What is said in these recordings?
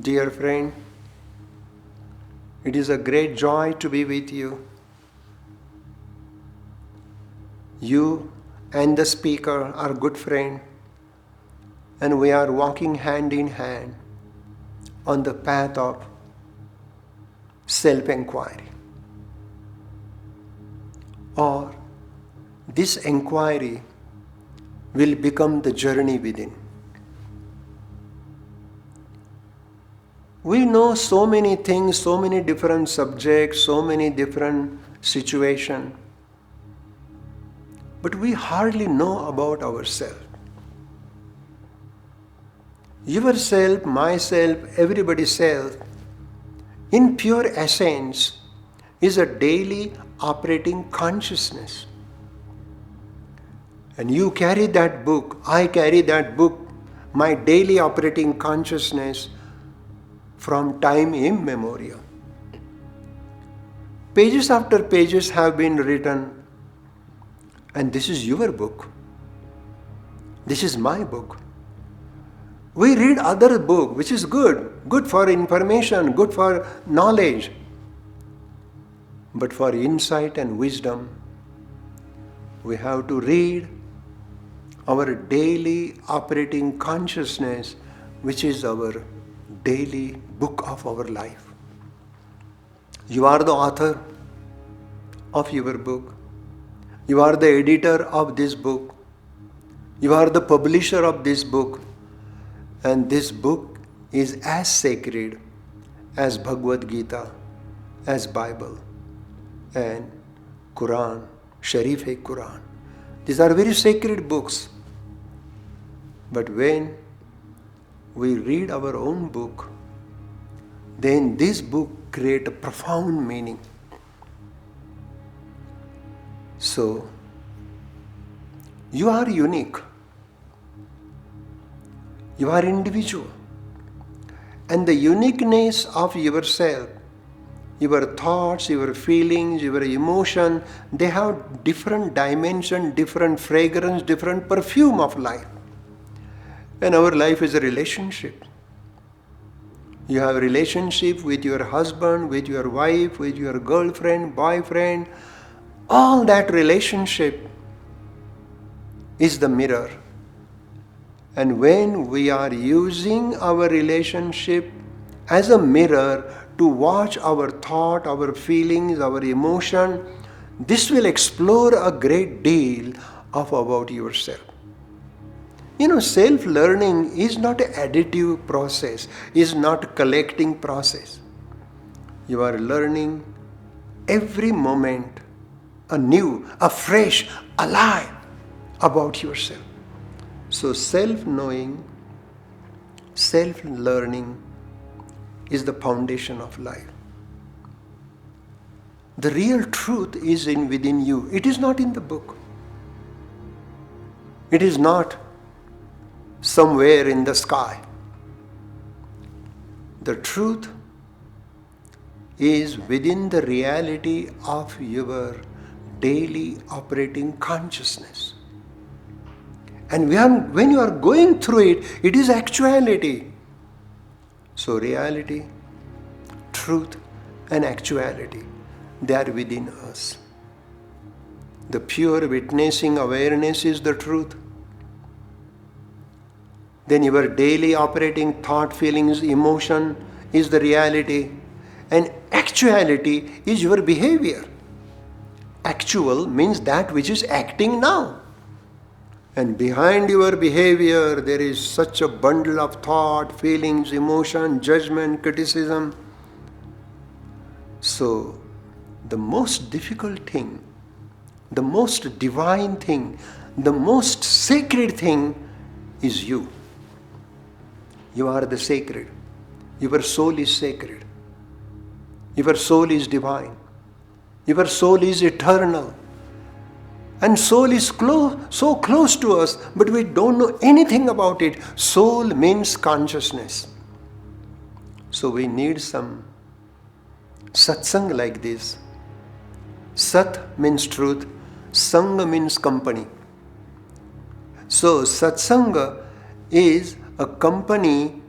Dear friend, it is a great joy to be with you. You and the speaker are good friends, and we are walking hand in hand on the path of self-inquiry. Or this inquiry will become the journey within. We know so many things, so many different subjects, so many different situations, but we hardly know about ourselves. Yourself, myself, everybody's self, in pure essence, is a daily operating consciousness. And you carry that book, I carry that book, my daily operating consciousness from time immemorial. Pages after pages have been written, and this is your book. This is my book. We read other book, which is good for information, good for knowledge. But for insight and wisdom, we have to read our daily operating consciousness, which is our daily book of our life. You are the author of your book. You are the editor of this book. You are the publisher of this book. And this book is as sacred as Bhagavad Gita, as Bible and Quran, Sharif-e-Quran. These are very sacred books. But when we read our own book, then this book creates a profound meaning. So, you are unique. You are individual. And the uniqueness of yourself, your thoughts, your feelings, your emotion, they have different dimension, different fragrance, different perfume of life. And our life is a relationship. You have a relationship with your husband, with your wife, with your girlfriend, boyfriend. All that relationship is the mirror. And when we are using our relationship as a mirror to watch our thought, our feelings, our emotion, this will explore a great deal of about yourself. Self-learning is not an additive process, is not a collecting process. You are learning every moment anew, afresh, alive about yourself. So self-knowing, self-learning is the foundation of life. The real truth is within you. It is not in the book. It is not somewhere in the sky. The truth is within the reality of your daily operating consciousness. And when you are going through it, it is actuality. So reality, truth, and actuality, they are within us. The pure witnessing awareness is the truth. Then your daily operating thought, feelings, emotion is the reality. And actuality is your behavior. Actual means that which is acting now. And behind your behavior, there is such a bundle of thought, feelings, emotion, judgment, criticism. So, the most difficult thing, the most divine thing, the most sacred thing is you. You are the sacred. Your soul is sacred. Your soul is divine. Your soul is eternal. And soul is so close to us, but we don't know anything about it. Soul means consciousness. So we need some satsang like this. Sat means truth. Sangha means company. So satsanga is a company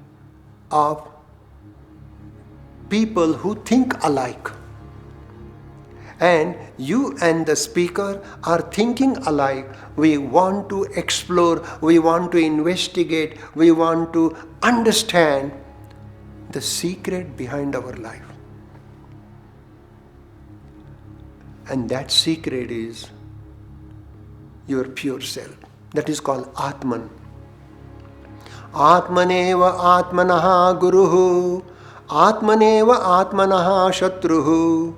of people who think alike. And you and the speaker are thinking alike. We want to explore, we want to investigate, we want to understand the secret behind our life. And that secret is your pure self. That is called Atman. Atmaneva Atmanaha Guruhu, Atmaneva Atmanaha Shatruhu.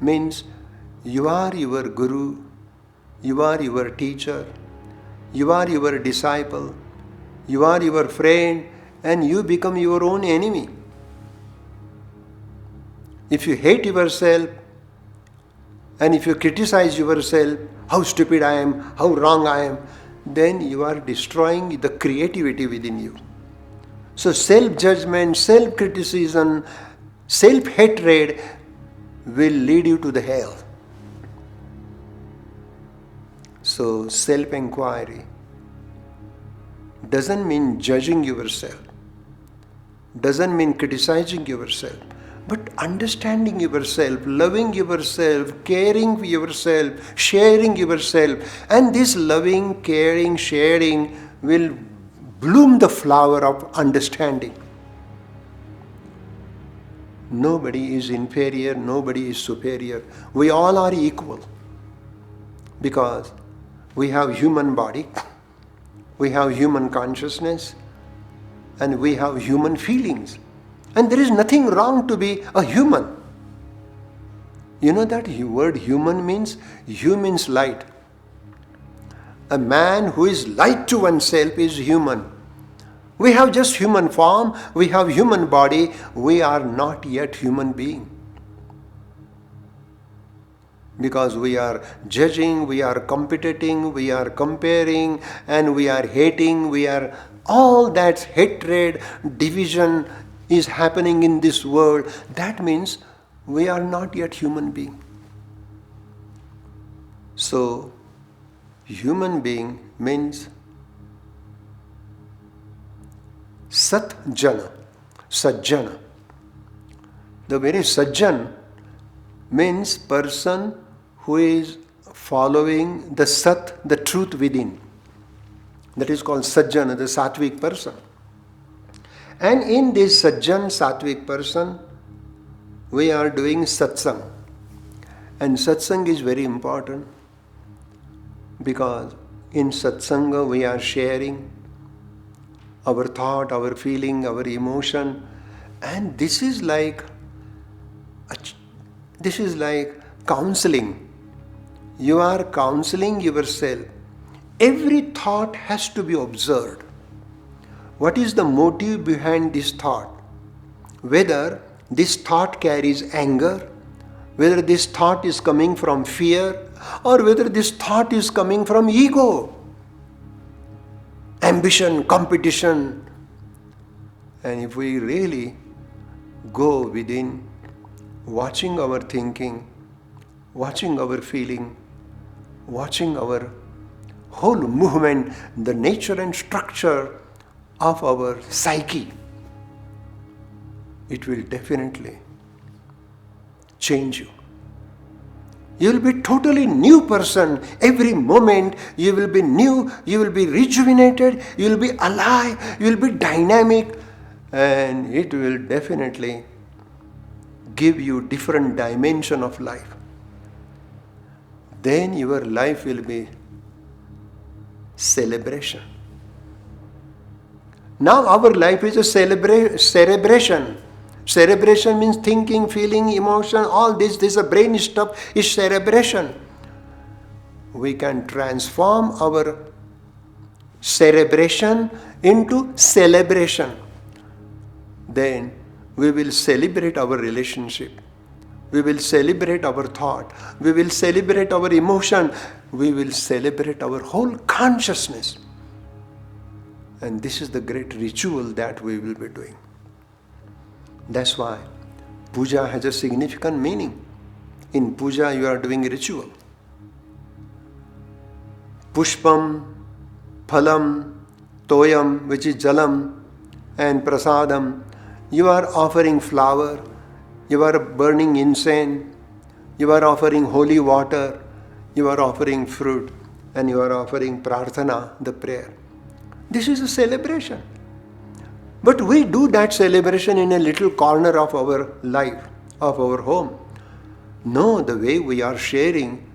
Means you are your guru, you are your teacher, you are your disciple, you are your friend, and you become your own enemy. If you hate yourself, and if you criticize yourself, how stupid I am, how wrong I am, then you are destroying the creativity within you. So self-judgment, self-criticism, self-hatred will lead you to the hell. So self-inquiry doesn't mean judging yourself, doesn't mean criticizing yourself, but understanding yourself, loving yourself, caring for yourself, sharing yourself. And this loving, caring, sharing will bloom the flower of understanding. Nobody is inferior, nobody is superior. We all are equal because we have human body, we have human consciousness, and we have human feelings. And there is nothing wrong to be a human. You know that word human means? Hu means light. A man who is light to oneself is human. We have just human form, we have human body, we are not yet human being. Because we are judging, we are competing, we are comparing, and we are hating, all that hatred, division is happening in this world. That means we are not yet human being. So, human being means Satjana, Sajjana. The very Sajjan means person who is following the Sat, the truth within. That is called Sajjana, the Sattvic person. And in this Sajjan, Sattvic person, we are doing Satsang. And Satsang is very important because in Satsanga we are sharing our thought, our feeling, our emotion, and this is like counseling. You are counseling yourself. Every thought has to be observed. What is the motive behind this thought? Whether this thought carries anger, whether this thought is coming from fear, or whether this thought is coming from ego, ambition, competition. And if we really go within, watching our thinking, watching our feeling, watching our whole movement, the nature and structure of our psyche, it will definitely change you. You will be totally new person. Every moment you will be new, you will be rejuvenated, you will be alive, you will be dynamic, and it will definitely give you different dimension of life. Then your life will be celebration. Now our life is a celebration. Cerebration means thinking, feeling, emotion, all this is a brain stuff, is cerebration. We can transform our cerebration into celebration. Then we will celebrate our relationship. We will celebrate our thought. We will celebrate our emotion. We will celebrate our whole consciousness. And this is the great ritual that we will be doing. That's why puja has a significant meaning. In puja you are doing a ritual. Pushpam, phalam, toyam, which is jalam, and prasadam. You are offering flower, you are burning incense, you are offering holy water, you are offering fruit, and you are offering prarthana, the prayer. This is a celebration. But we do that celebration in a little corner of our life, of our home. No, the way we are sharing,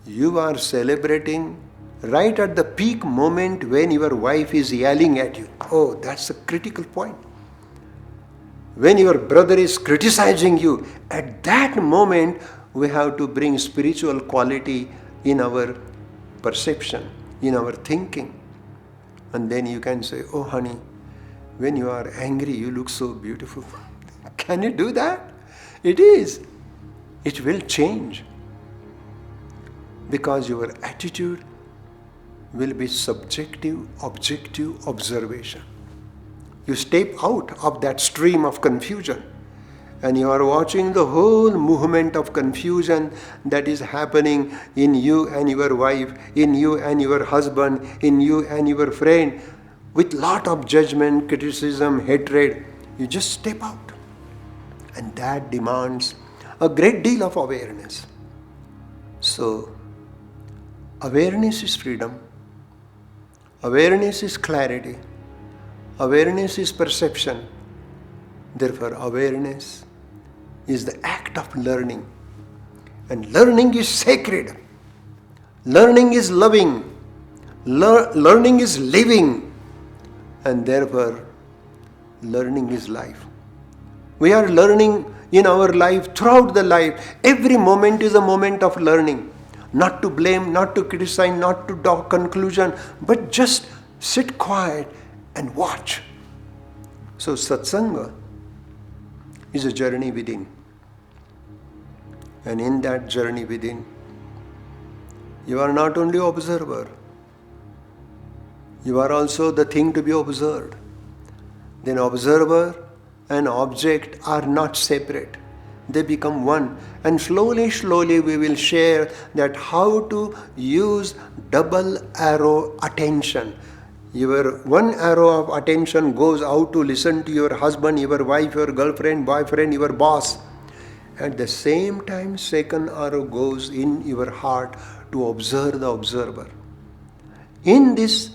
you are celebrating right at the peak moment when your wife is yelling at you. Oh, that's a critical point. When your brother is criticizing you, at that moment we have to bring spiritual quality in our perception, in our thinking. And then you can say, oh honey, when you are angry, you look so beautiful. Can you do that? It is. It will change. Because your attitude will be subjective, objective observation. You step out of that stream of confusion and you are watching the whole movement of confusion that is happening in you and your wife, in you and your husband, in you and your friend, with lot of judgment, criticism, hatred. You just step out. And that demands a great deal of awareness. So, awareness is freedom. Awareness is clarity. Awareness is perception. Therefore, awareness is the act of learning. And learning is sacred. Learning is loving. Learning is living. And therefore, learning is life. We are learning in our life, throughout the life. Every moment is a moment of learning. Not to blame, not to criticize, not to draw conclusion, but just sit quiet and watch. So satsanga is a journey within. And in that journey within, you are not only observer, you are also the thing to be observed. Then observer and object are not separate. They become one. And slowly, slowly we will share that how to use double arrow attention. Your one arrow of attention goes out to listen to your husband, your wife, your girlfriend, boyfriend, your boss. At the same time, second arrow goes in your heart to observe the observer. In this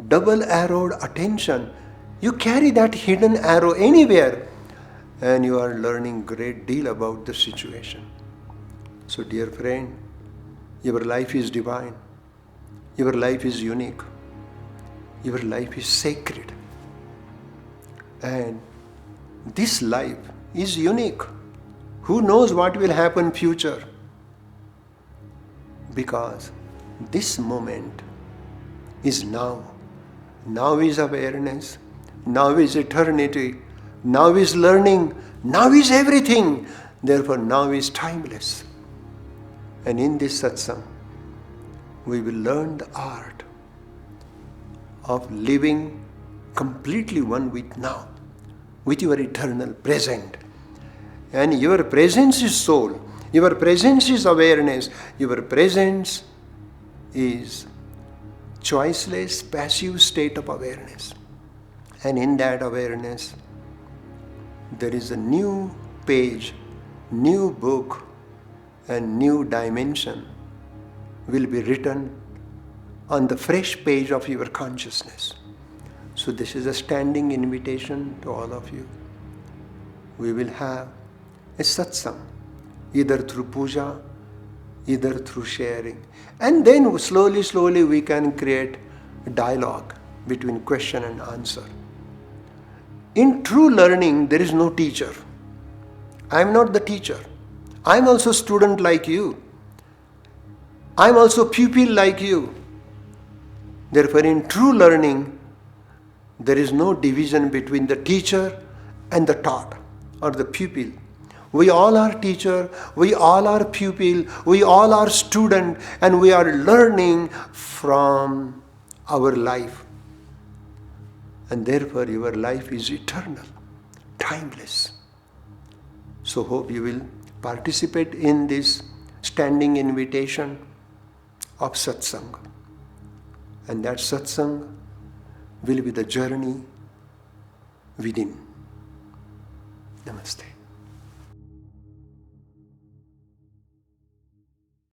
double arrowed attention, you carry that hidden arrow anywhere and you are learning great deal about the situation. So dear friend, your life is divine. Your life is unique. Your life is sacred. And this life is unique. Who knows what will happen future? Because this moment is now. Now is awareness. Now is eternity. Now is learning. Now is everything. Therefore, now is timeless. And in this satsang, we will learn the art of living completely one with now, with your eternal present. And your presence is soul. Your presence is awareness. Your presence is choiceless, passive state of awareness. And in that awareness, there is a new page, new book, and new dimension will be written on the fresh page of your consciousness. So this is a standing invitation to all of you. We will have a satsang, either through puja, either through sharing. And then slowly, slowly we can create a dialogue between question and answer. In true learning, there is no teacher. I am not the teacher. I am also student like you. I am also pupil like you. Therefore, in true learning, there is no division between the teacher and the taught or the pupil. We all are teacher, we all are pupil, we all are student, and we are learning from our life. And therefore your life is eternal, timeless. So hope you will participate in this standing invitation of satsang. And that satsang will be the journey within. Namaste.